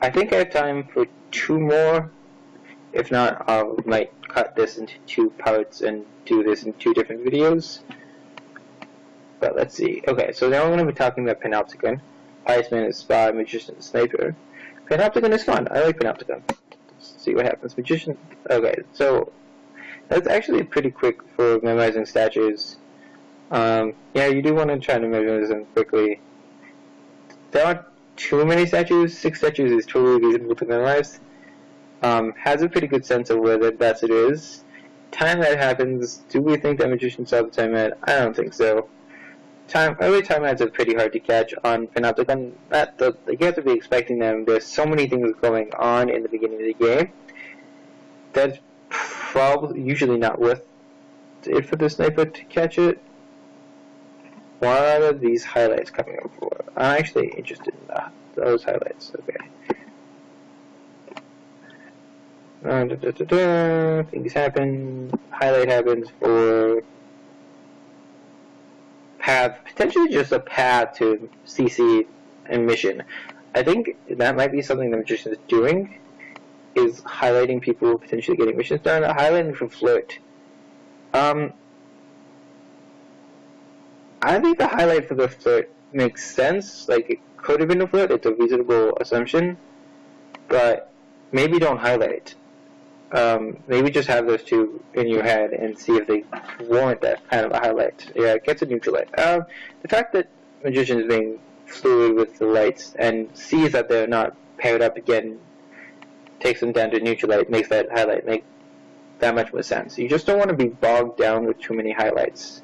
I think I have time for 2 more. If not, I might cut this into 2 parts and do this in 2 different videos. But let's see. Okay, so now we're going to be talking about Panopticon. Iceman is Spy, Magician, Sniper. Panopticon is fun. I like Panopticon. Let's see what happens. Magician. Okay, so that's actually pretty quick for memorizing statues. Yeah, you do want to try to memorize them quickly. There aren't too many statues. 6 statues is totally reasonable to memorize. Has a pretty good sense of where the best it is. Time that happens. Do we think that Magician saw the time at? I don't think so. Early time ads are pretty hard to catch on Panopticon. You have to be expecting them. There's so many things going on in the beginning of the game. That's probably usually not worth it for the sniper to catch it. What are these highlights coming up for? I'm actually interested in those highlights. Okay. Things happen. Highlight happens for path, potentially just a path to CC and mission. I think that might be something the Magician is doing, is highlighting people potentially getting missions done. Highlighting for flirt. I think the highlight for the flirt makes sense. Like, it could have been a flirt. It's a reasonable assumption. But maybe don't highlight. Maybe just have those 2 in your head and see if they warrant that kind of a highlight. Yeah, it gets a neutral light. The fact that Magician is being fluid with the lights and sees that they're not paired up again, takes them down to neutral light, makes that highlight make that much more sense. You just don't want to be bogged down with too many highlights.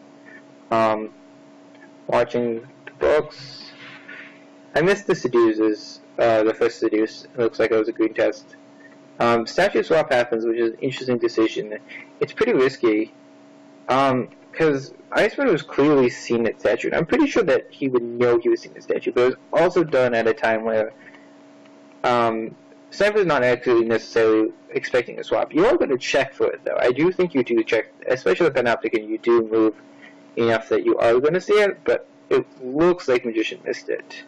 Watching the books. I missed the seduces, the first seduce. It looks like it was a green test. Statue swap happens, which is an interesting decision. It's pretty risky, because Iceman was clearly seen at statue, and I'm pretty sure that he would know he was seeing the statue, but it was also done at a time where Sniper's not actually necessarily expecting a swap. You are going to check for it, though. I do think you do check, especially with Panopticon, you do move enough that you are going to see it, but it looks like Magician missed it.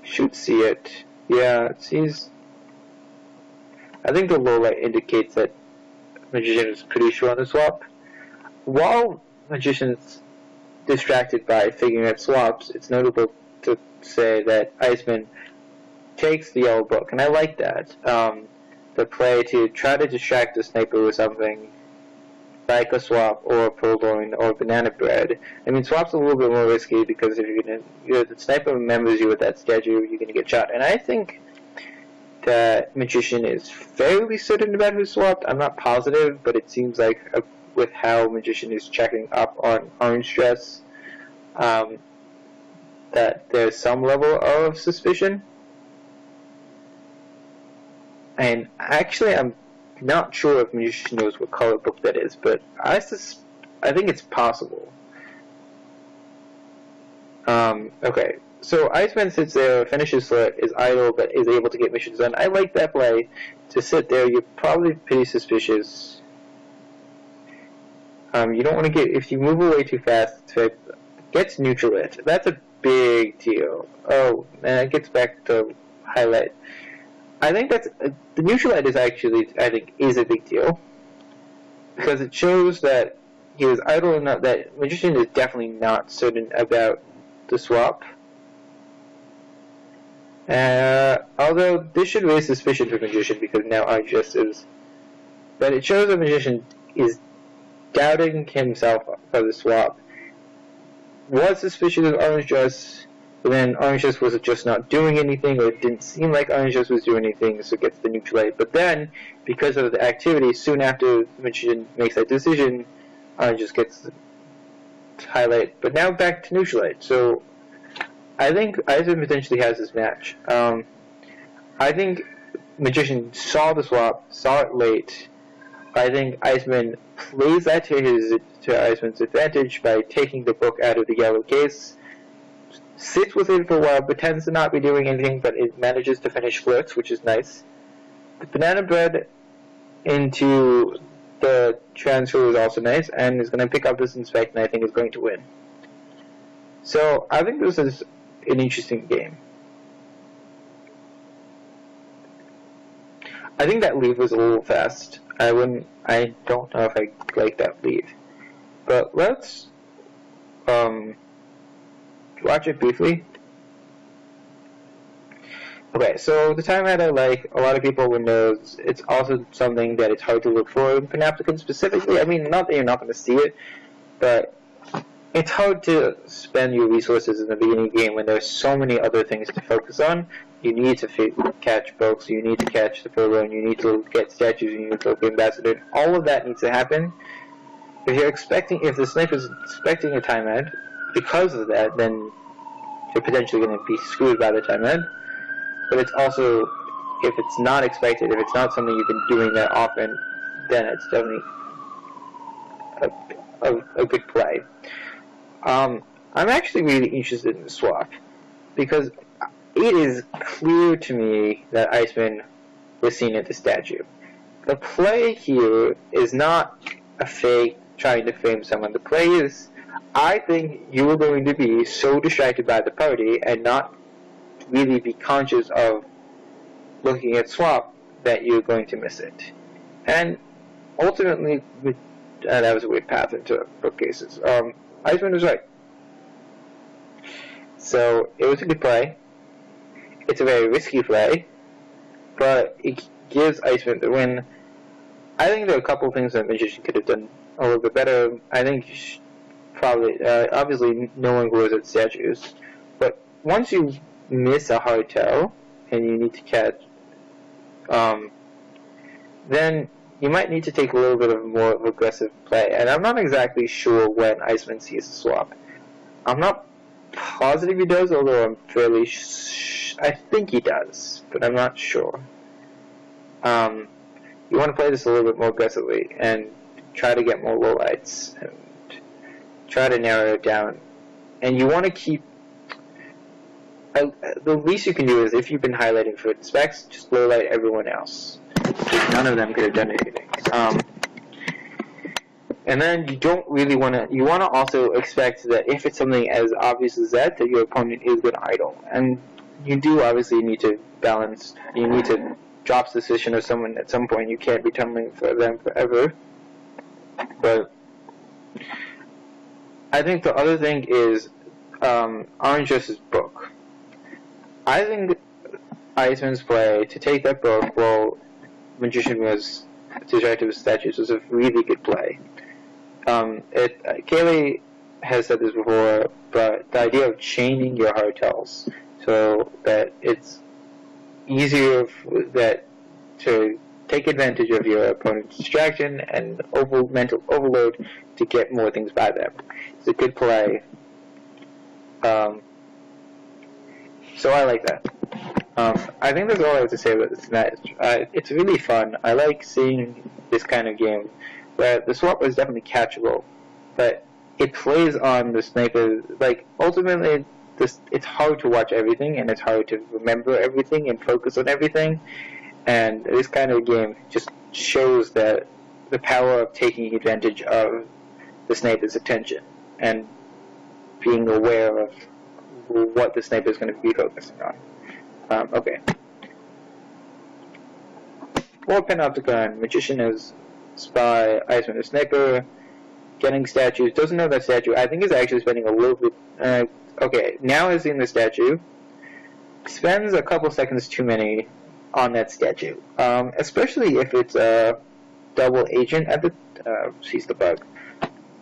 Should see it. Yeah, it sees. I think the low light indicates that Magician is pretty sure on the swap. While Magician's distracted by figuring out swaps, it's notable to say that Iceman takes the yellow book, and I like that. The play to try to distract the sniper with something like a swap or a purloin or banana bread. I mean, swap's a little bit more risky because if the sniper remembers you with that statue, you're gonna get shot. And I think that Magician is fairly certain about who swapped. I'm not positive, but it seems like with how Magician is checking up on orange dress, that there's some level of suspicion. And actually, I'm not sure if Magician knows what color book that is, but I think it's possible. Okay, so Iceman sits there, finishes flirt, is idle, but is able to get missions done. I like that play. To sit there, you're probably pretty suspicious. You don't want to if you move away too fast, it gets neutral lit. That's a big deal. Oh, and it gets back to highlight. I think that's the neutral light is actually, I think, is a big deal because it shows that he was idle enough that Magician is definitely not certain about the swap. Although this should raise suspicion for Magician because now orange dress is, but it shows that Magician is doubting himself for the swap. Was suspicious of orange dress. But then Orange Dress was just not doing anything, or it didn't seem like Orange Dress was doing anything, so it gets the neutral light. But then, because of the activity, soon after Magician makes that decision, Orange Dress gets the highlight. But now back to neutral light. So, I think Iceman potentially has this match. I think Magician saw the swap, saw it late. I think Iceman plays that to Iceman's advantage by taking the book out of the yellow case. Sits with it for a while, pretends to not be doing anything, but it manages to finish flirts, which is nice. The banana bread into the transfer is also nice, and is going to pick up this inspect, and I think is going to win. So, I think this is an interesting game. I think that leave was a little fast. I don't know if I like that leave. But let's watch it briefly. Okay, so the time header, like a lot of people would know, it's also something that it's hard to look for in Panopticon specifically. I mean, not that you're not going to see it, but it's hard to spend your resources in the beginning of the game when there's so many other things to focus on. You need to catch folks, you need to catch the program, you need to get statues, you need to look for ambassador. All of that needs to happen. If the sniper is expecting a time ad, because of that, then you're potentially going to be screwed by the time ad. But it's also, if it's not expected, if it's not something you've been doing that often, then it's definitely a good play. I'm actually really interested in the swap, because it is clear to me that Iceman was seen at the statue. The play here is not a fake trying to frame someone. The play is, I think you are going to be so distracted by the party and not really be conscious of looking at swap that you're going to miss it. And ultimately, that was a weird path into bookcases. Iceman was right. So, it was a good play. It's a very risky play, but it gives Iceman the win. I think there are a couple of things that Magician could have done a little bit better. I think probably, obviously, no one goes at statues, but once you miss a hard tell and you need to catch, then you might need to take a little bit of more of aggressive play. And I'm not exactly sure when Iceman sees the swap. I'm not positive he does, although I'm fairly I think he does, but I'm not sure. You want to play this a little bit more aggressively and try to get more lowlights and try to narrow it down. And you want to keep the least you can do is, if you've been highlighting for specs, just lowlight everyone else. None of them could have done anything. And then you don't really want to. You want to also expect that if it's something as obvious as that your opponent is going to idle, and you do obviously need to balance. You need to drop suspicion of someone at some point. You can't be tumbling for them forever. But I think the other thing is Orange Justice book. I think Iceman's play to take that book while Magician was distracted with statues was a really good play. Kaylee has said this before, but the idea of chaining your hard tells so that it's easier to take advantage of your opponent's distraction and mental overload to get more things by them. It's a good play. So I like that. I think that's all I have to say about this match. It's really fun. I like seeing this kind of game where the swap is definitely catchable, but it plays on the sniper. Like, ultimately, it's hard to watch everything, and it's hard to remember everything and focus on everything, and this kind of game just shows that the power of taking advantage of the sniper's attention and being aware of what the sniper is going to be focusing on. Okay. For Panopticon, Magician is Spy, Iceman is Sniper, getting statues, doesn't know that statue. I think is actually spending a little bit, okay, now is in the statue, spends a couple seconds too many on that statue, especially if it's a double agent at the, sees the bug,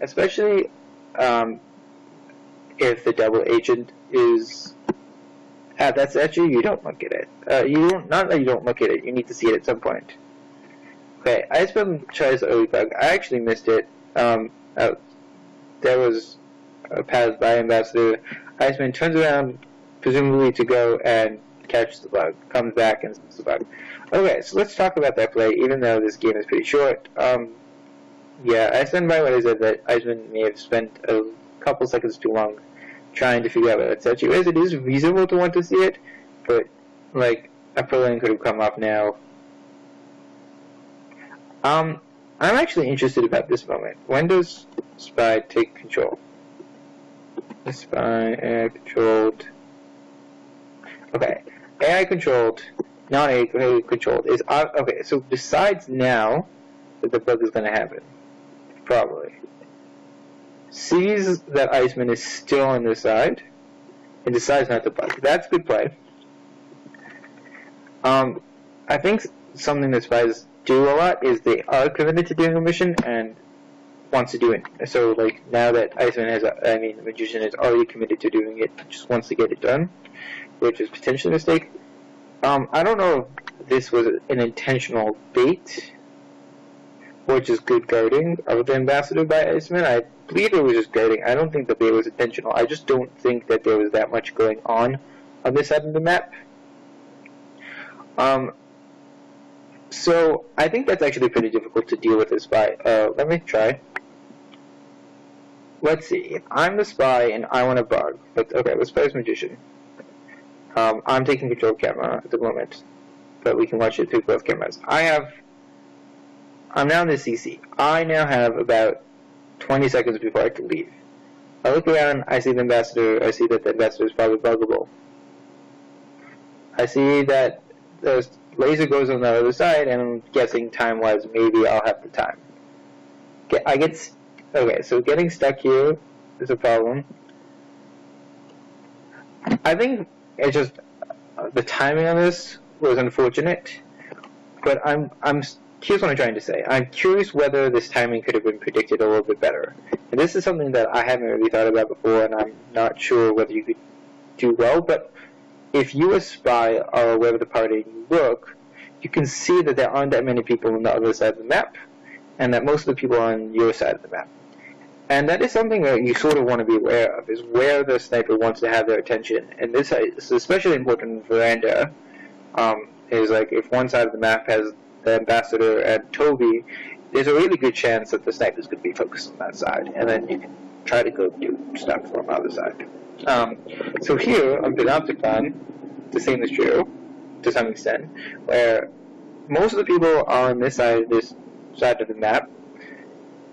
especially, if the double agent is at that statue, you don't look at it. Not that you don't look at it, you need to see it at some point. Okay, Iceman tries the early bug. I actually missed it. There was a pass by Ambassador. Iceman turns around, presumably to go and catch the bug. Comes back and sees the bug. Okay, so let's talk about that play, even though this game is pretty short. Yeah, I stand by what I said, that Iceman may have spent a couple seconds too long trying to figure out what that statue is. It is reasonable to want to see it, but, like, a pro-lane could have come off now. I'm actually interested about this moment. When does Spy take control? Spy AI controlled. Okay, AI controlled. not area controlled. Is okay. So decides now that the bug is going to happen, probably. Sees that Iceman is still on the side, and decides not to bug. That's good play. I think something that spies do a lot is they are committed to doing a mission and wants to do it. So, like, now that Iceman the Magician is already committed to doing it, just wants to get it done, which is potentially a mistake. I don't know if this was an intentional bait, or just good guarding of the ambassador by Iceman. I believe it was just guarding. I don't think the bait was intentional. I just don't think that there was that much going on this side of the map. So I think that's actually pretty difficult to deal with as spy. Let me try. Let's see. I'm the spy and I want to bug. Okay, let's play as Magician. I'm taking control of camera at the moment, but we can watch it through both cameras. I'm now in the CC. I now have about 20 seconds before I can leave. I look around, I see the ambassador, I see that the ambassador is probably buggable. I see that the laser goes on the other side, and I'm guessing time-wise, maybe I'll have the time. Okay, so getting stuck here is a problem. I think it's just the timing on this was unfortunate, but here's what I'm trying to say. I'm curious whether this timing could have been predicted a little bit better. And this is something that I haven't really thought about before, and I'm not sure whether you could do well, but if you as spy are aware of the party and you look, you can see that there aren't that many people on the other side of the map, and that most of the people are on your side of the map. And that is something that you sort of want to be aware of, is where the sniper wants to have their attention. And this is especially important in Veranda, is like if one side of the map has the ambassador and Toby, there's a really good chance that the sniper's going to be focused on that side, and then you can try to go do stuff from the other side. So here, on Panopticon, the same is true, to some extent, where most of the people are on this side of the map,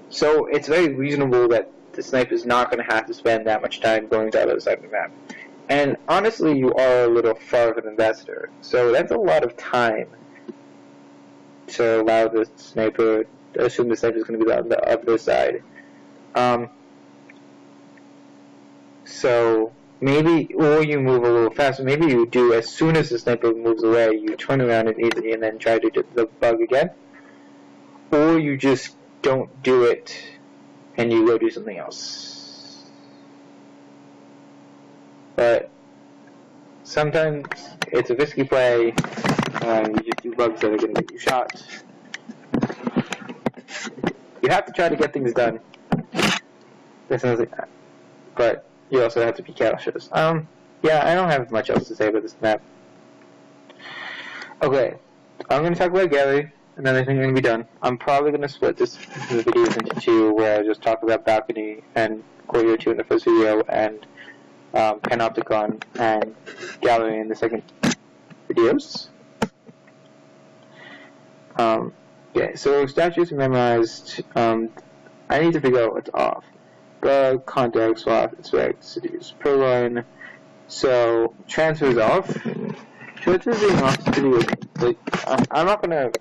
so it's very reasonable that the sniper is not going to have to spend that much time going to the other side of the map. And honestly, you are a little far from the ambassador, so that's a lot of time to allow the sniper, assume the sniper is going to be on the other side. So maybe, or you move a little faster. Maybe you do, as soon as the sniper moves away, you turn around immediately and then try to do the bug again. Or you just don't do it and you go do something else. But sometimes it's a risky play. You just do bugs that are going to get you shot. You have to try to get things done. But you also have to be cautious. Yeah, I don't have much else to say about this map. Okay, I'm going to talk about Gary, and then I think I'm going to be done. I'm probably going to split the videos into two, where I just talk about Balcony and Courier 2 in the first video, and Panopticon and Gallery in the second videos. Okay, so statues are memorized. I need to figure out what's off. Bug, contact, swap, inspect, cities, per line. So, transfers off. Transfers being off is pretty good. Like, I'm not going to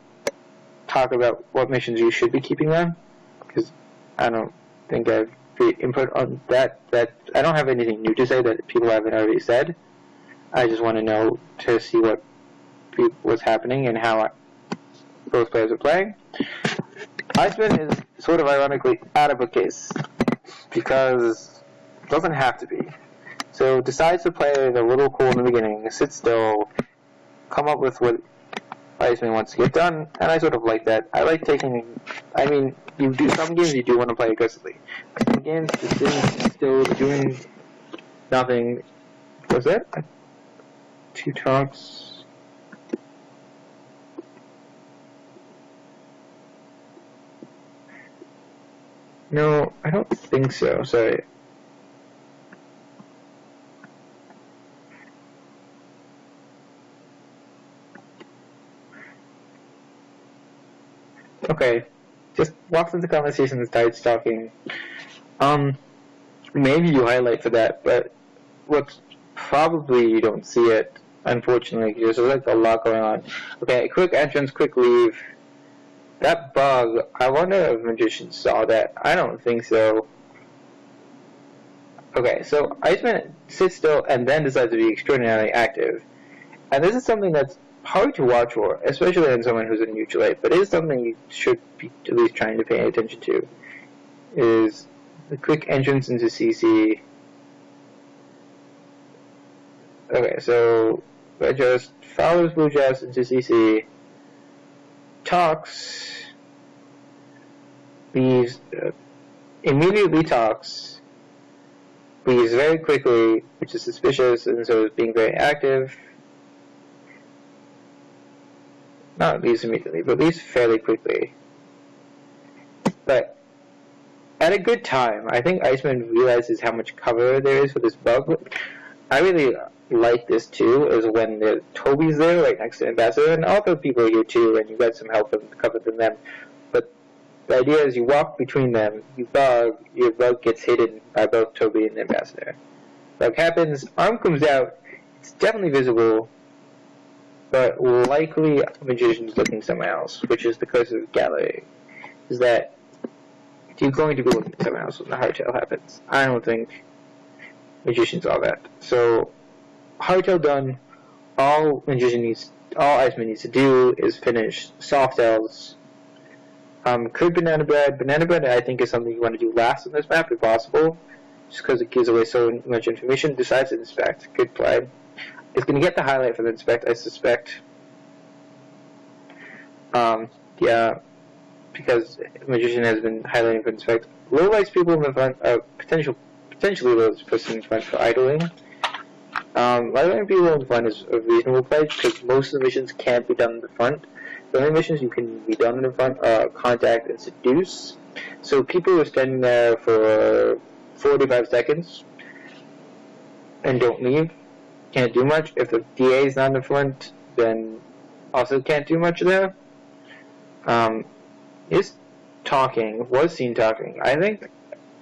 talk about what missions you should be keeping on, because I don't think I've input on that. I don't have anything new to say that people haven't already said. I just want to know to see what's happening and how both players are playing. Iceman is sort of ironically out of a case, because it doesn't have to be. So decides to play it a little cool in the beginning, sit still, come up with what Iceman wants to get done, and I sort of like that. I like taking, some games you do want to play aggressively. Some games just sitting still, doing nothing. Was that 2 talks? No, I don't think so. Sorry. Okay, just walks into conversation and starts talking. Maybe you highlight for that, but what's probably you don't see it. unfortunately, because there's like a lot going on. Okay, quick entrance, quick leave. That bug, I wonder if Magician saw that. I don't think so. Okay, so Iceman sits still and then decides to be extraordinarily active. And this is something that's hard to watch for, especially in someone who's a neutral light, but it is something you should be at least trying to pay attention to. Is the quick entrance into CC. Okay, so Red Dress follows Blue Dress into CC, talks, leaves, immediately talks, leaves very quickly, which is suspicious, and so is being very active. Not leaves immediately, but leaves fairly quickly. But at a good time, I think Iceman realizes how much cover there is for this bug. I really like this too, is when Toby's there, right next to Ambassador, and other people are here too, and you get some help from cover from them. But the idea is you walk between them, your bug gets hidden by both Toby and Ambassador. Bug happens, arm comes out, it's definitely visible, but likely Magician's looking somewhere else, which is the curse of the gallery. Is that you're going to be looking somewhere else when the hardtail happens. I don't think Magician saw that. So hardtail done. All Iceman needs to do is finish soft L's. Could Banana Bread. Banana Bread I think is something you want to do last on this map if possible, just because it gives away so much information. Decides to inspect. Good play. It's going to get the highlight for the inspect, I suspect. Yeah, because Magician has been highlighting for inspect. Low lights people in the front, potentially low person in front for idling. Highlighting people in the front is a reasonable play because most of the missions can't be done in the front. The only missions you can be done in the front are contact and seduce. So people who are standing there for 45 seconds and don't leave can't do much. If the DA is not in the front, then also can't do much there. Was seen talking. I think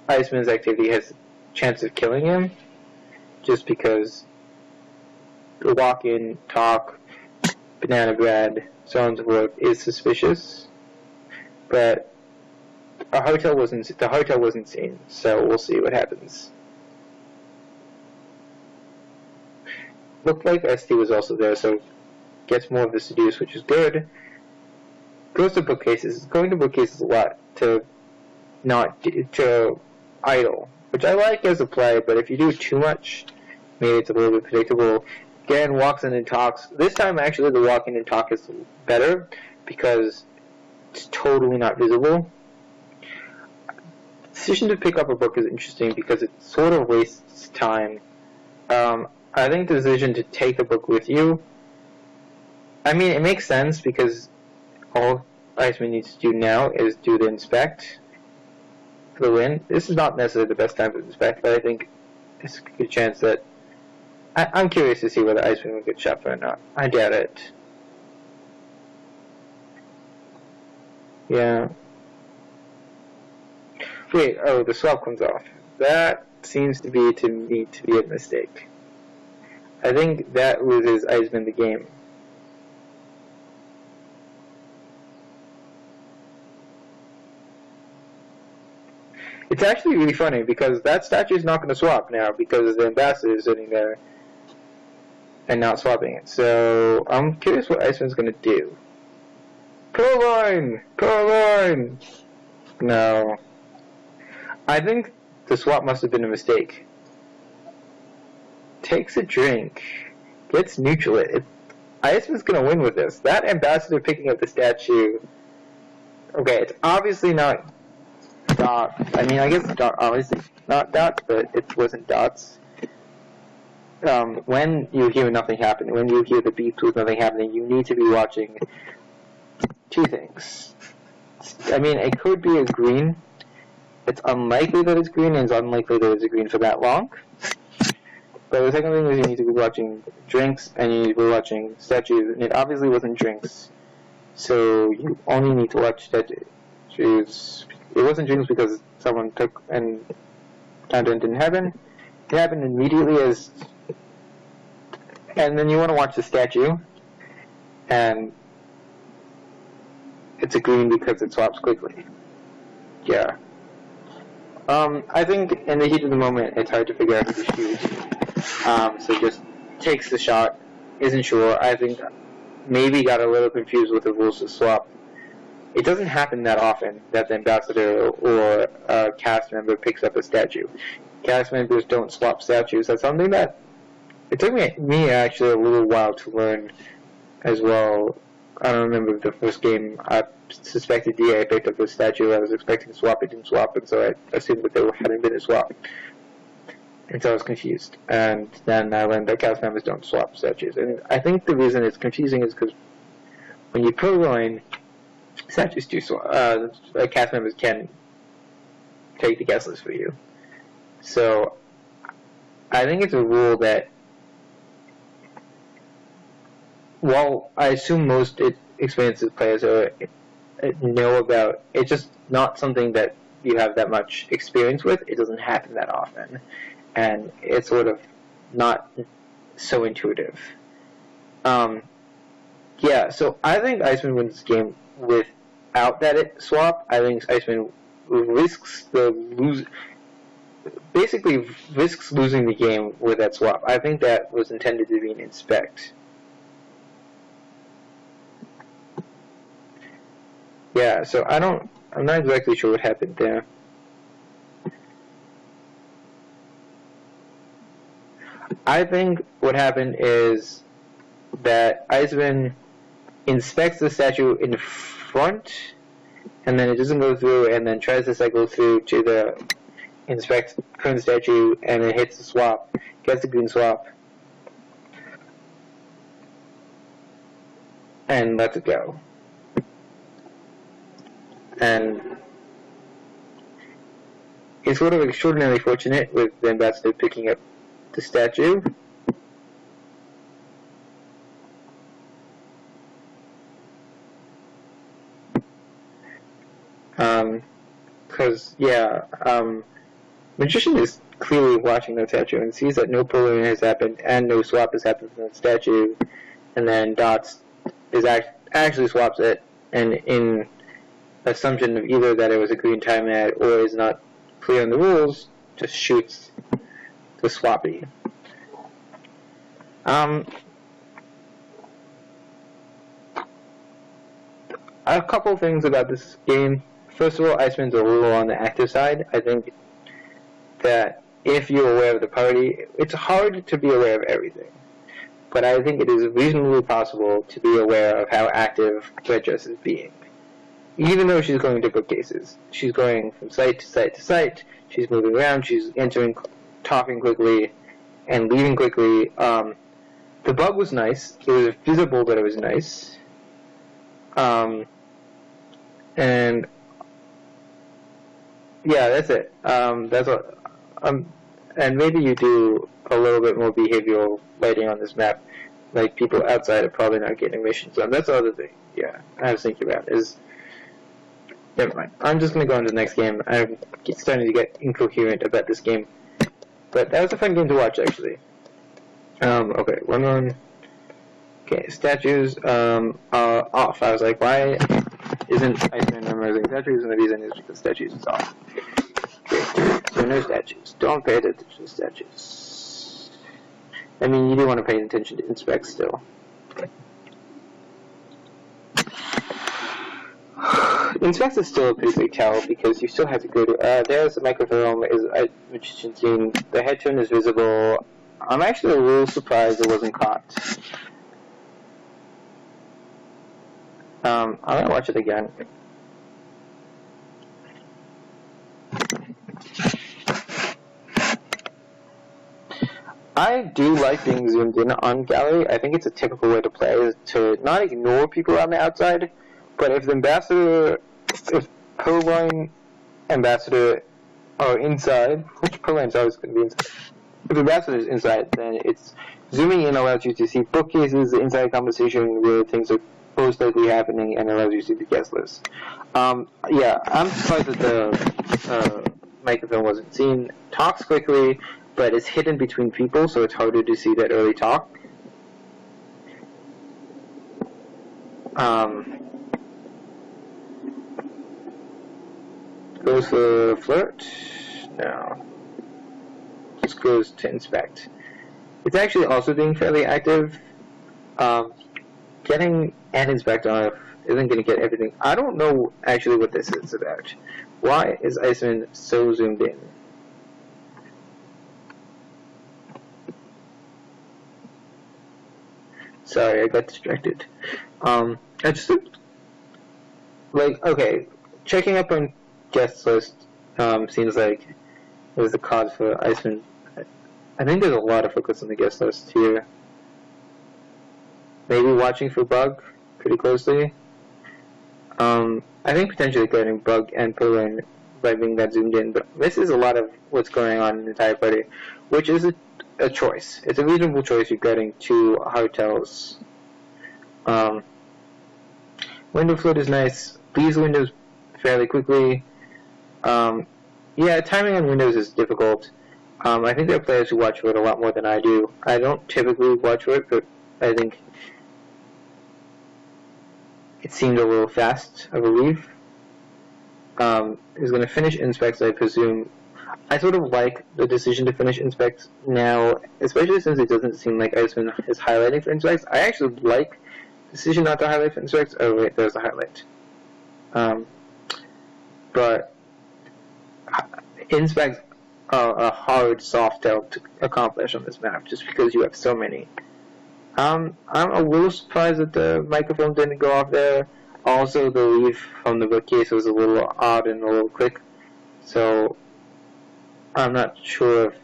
Iceman's activity has a chance of killing him, just because the walk-in, talk, banana bread, so on and so forth is suspicious. But the hotel wasn't seen, so we'll see what happens. Looked like ST was also there, so gets more of the seduce, which is good. Goes to bookcases. Going to bookcases a lot to idle, which I like as a play, but if you do too much, maybe it's a little bit predictable. Again, walks in and talks. This time, actually, the walk in and talk is better because it's totally not visible. The decision to pick up a book is interesting because it sort of wastes time. I think the decision to take the book with you, I mean, it makes sense because all Iceman needs to do now is do the inspect for the win. This is not necessarily the best time to inspect, but I think it's a good chance that I'm curious to see whether Iceman will get shot for or not. I doubt it. Yeah. Wait, oh, the swap comes off. That seems to be a mistake. I think that loses Iceman the game. It's actually really funny because that statue is not going to swap now because the ambassador is sitting there and not swapping it. So I'm curious what Iceman's going to do. Coraline! No. I think the swap must have been a mistake. Takes a drink. Gets neutral. Iceman's going to win with this. That ambassador picking up the statue. Okay, it's obviously not Dot. I mean, I guess Dot, obviously not Dot, but it wasn't Dot's. When you hear nothing happen, when you hear the beeps with nothing happening, you need to be watching two things. I mean, it could be a green. It's unlikely that it's green, and it's unlikely that it's a green for that long. But the second thing is you need to be watching drinks, and you need to be watching statues, and it obviously wasn't drinks. So you only need to watch statues. It wasn't drinks because someone took and countdown didn't happen. It happened immediately as and then you want to watch the statue, and it's a green because it swaps quickly. Yeah. I think in the heat of the moment, it's hard to figure out who to shoot. So just takes the shot, isn't sure. I think maybe got a little confused with the rules to swap. It doesn't happen that often that the ambassador or a cast member picks up a statue. Cast members don't swap statues. That's something that it took me actually a little while to learn as well. I don't remember the first game. I suspected DA picked up a statue. I was expecting to swap. It didn't swap, and so I assumed that there hadn't been a swap. And so I was confused. And then I learned that cast members don't swap statues. And I think the reason it's confusing is because when you purloin, statues do swap. Cast members can take the guest list for you. So I think it's a rule that, while I assume most experienced players know about, it's just not something that you have that much experience with. It doesn't happen that often, and it's sort of not so intuitive. Yeah, so I think Iceman wins this game without that swap. I think Iceman basically risks losing the game with that swap. I think that was intended to be an inspect. Yeah, so I'm not exactly sure what happened there. I think what happened is that Iceman inspects the statue in front, and then it doesn't go through, and then tries to cycle through to the inspect current statue, and it hits the swap, gets the green swap, and lets it go. And it's sort of extraordinarily fortunate with the ambassador picking up the statue. Because, Magician is clearly watching the statue and sees that no pulling has happened and no swap has happened from the statue, and then Dots actually swaps it, and in assumption of either that it was a green timeout or is not clear on the rules, just shoots the swappy. A couple things about this game. First of all, Iceman's a little on the active side. I think that if you're aware of the party, it's hard to be aware of everything. But I think it is reasonably possible to be aware of how active Red Dress is being. Even though she's going to bookcases. She's going from site to site to site. She's moving around. She's entering, talking quickly, and leaving quickly. The bug was nice. It was visible that it was nice. And yeah, that's it. That's what. And maybe you do a little bit more behavioral lighting on this map. Like, people outside are probably not getting missions done. That's the other thing. Yeah, I was thinking about is. Never mind. I'm just going to go on to the next game. I'm starting to get incoherent about this game. But that was a fun game to watch, actually. Okay, one. Okay, statues are off. I was like, why isn't Iceman memorizing statues? And the reason is because statues is off. Okay, so no statues. Don't pay attention to statues. I mean, you do want to pay attention to inspect still. Inspect is still a pretty big tell because you still have to go to. There's the microfilm. Is Magician scene. The head turn is visible. I'm actually a little surprised it wasn't caught. I'm gonna watch it again. I do like being zoomed in on gallery. I think it's a typical way to play, is to not ignore people on the outside, but if the ambassador, if Purloin ambassador are inside, which Purloin is always going to be inside, if the ambassador is inside, then it's zooming in allows you to see bookcases, the inside conversation where things are most likely happening, and allows you to see the guest list. Yeah, I'm surprised that the microphone wasn't seen. Talks quickly, but it's hidden between people, so it's harder to see that early talk. Goes for flirt. No. Just goes to inspect. It's actually also being fairly active. Getting an inspect off isn't going to get everything. I don't know actually what this is about. Why is Iceman so zoomed in? Sorry, I got distracted. I just like, okay, checking up on guest list seems like it was the cause for Iceman. I think there's a lot of focus on the guest list here. Maybe watching for Bug pretty closely. I think potentially getting Bug and Perlin by being that zoomed in, but this is a lot of what's going on in the entire party, which is a choice. It's a reasonable choice. You're getting 2 hotels. Window float is nice. These windows fairly quickly. Yeah, timing on windows is difficult. I think there are players who watch for it a lot more than I do. I don't typically watch for it, but I think it seemed a little fast, I believe. He's going to finish inspects, I presume. I sort of like the decision to finish inspects now, especially since it doesn't seem like Iceman is highlighting for inspects. I actually like the decision not to highlight for inspects. Oh wait, there's a highlight. But inspects are a hard soft tail to accomplish on this map, just because you have so many. I'm a little surprised that the microphone didn't go off there. Also, the leaf from the bookcase was a little odd and a little quick, so I'm not sure if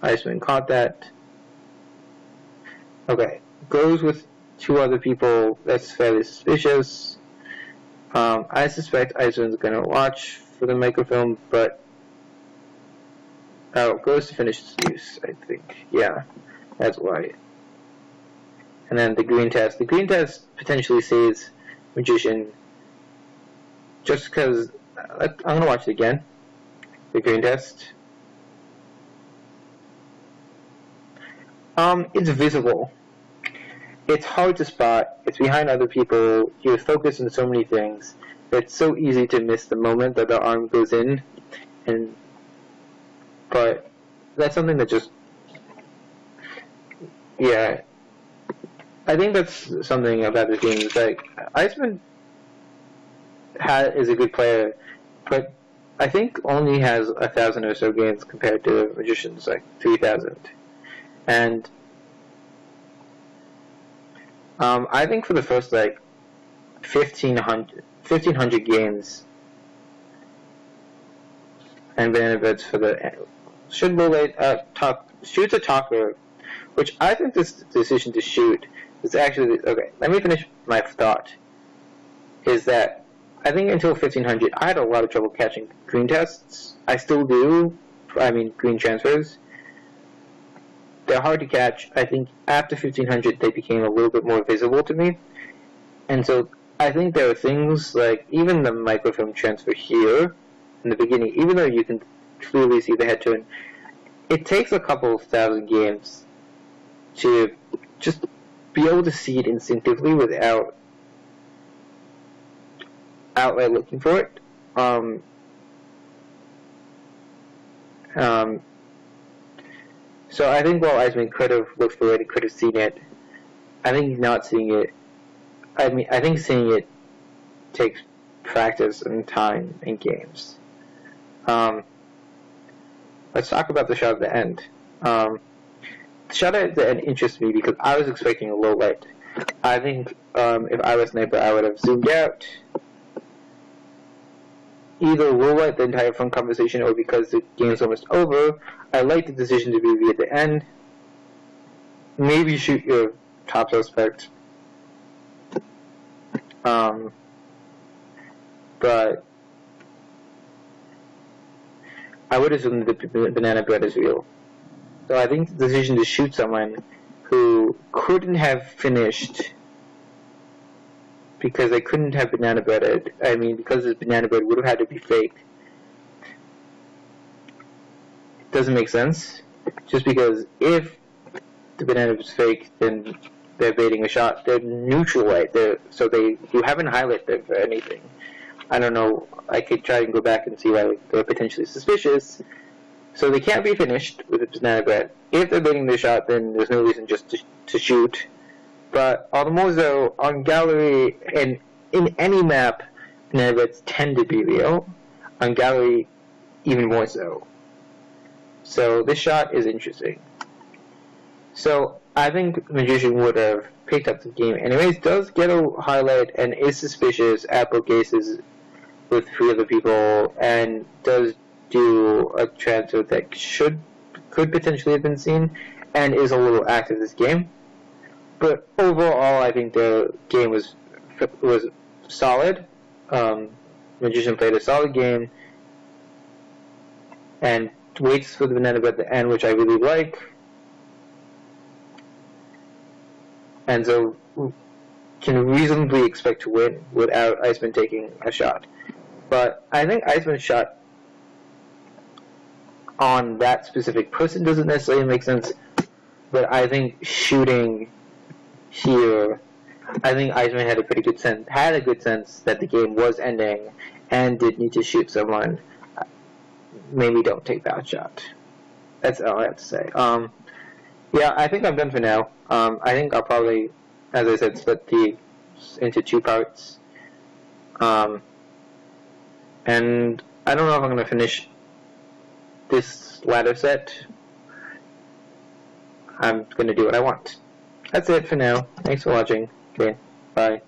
Iceman caught that. Okay, goes with 2 other people. That's fairly suspicious. I suspect Iceman's gonna watch for the microfilm, but goes to finish its use, I think. Yeah, that's why. And then the green test. The green test potentially saves Magician, just because I'm gonna watch it again. The green test. It's visible. It's hard to spot. It's behind other people. You're focused on so many things. It's so easy to miss the moment that the arm goes in, but that's something that just, yeah. I think that's something about this game. Is like Iceman is a good player, but I think only has 1,000 or so games compared to Magician's like 3,000. And I think for the first like 1,500 games, and banana beds for the should relate shoots a talker, which I think this decision to shoot is actually okay. Let me finish my thought. Is that I think until 1,500, I had a lot of trouble catching green tests. I still do. I mean, green transfers. They're hard to catch. I think after 1,500, they became a little bit more visible to me. And so I think there are things like even the microfilm transfer here in the beginning, even though you can clearly see the head turn, it takes a couple of 1,000 games to just be able to see it instinctively without outright looking for it. So I think while Iceman could have looked for it, he could have seen it. I think he's not seeing it. I mean, I think seeing it takes practice and time and games. Let's talk about the shot at the end. The shot at the end interests me because I was expecting a low light. I think if I was Sniper, I would have zoomed out. Either low light the entire phone conversation or because the game's almost over. I like the decision to be at the end. Maybe shoot your top suspect. But I would assume that the banana bread is real. So I think the decision to shoot someone who couldn't have finished because they couldn't have banana breaded, I mean, because this banana bread would have had to be fake, it doesn't make sense. Just because if the banana was fake, then they're baiting a shot. They're neutral white. You haven't highlighted them for anything. I don't know. I could try and go back and see why they're potentially suspicious. So they can't be finished with a banana bread. If they're baiting their shot, then there's no reason just to shoot. But all the more so, on gallery and in any map, banana breads tend to be real. On gallery, even more so. So this shot is interesting. So I think Magician would have picked up the game anyways. Does get a highlight and is suspicious at both cases with 3 other people, and does do a transfer that could potentially have been seen, and is a little active this game. But overall, I think the game was solid. Magician played a solid game, and waits for the banana bread at the end, which I really like. And so can reasonably expect to win without Iceman taking a shot. But I think Iceman's shot on that specific person doesn't necessarily make sense. But I think shooting here, I think Iceman had a good sense that the game was ending and did need to shoot someone. Maybe don't take that shot. That's all I have to say. Yeah, I think I'm done for now. I think I'll probably, as I said, split these into 2 parts. And I don't know if I'm going to finish this ladder set. I'm going to do what I want. That's it for now. Thanks for watching. Okay, bye.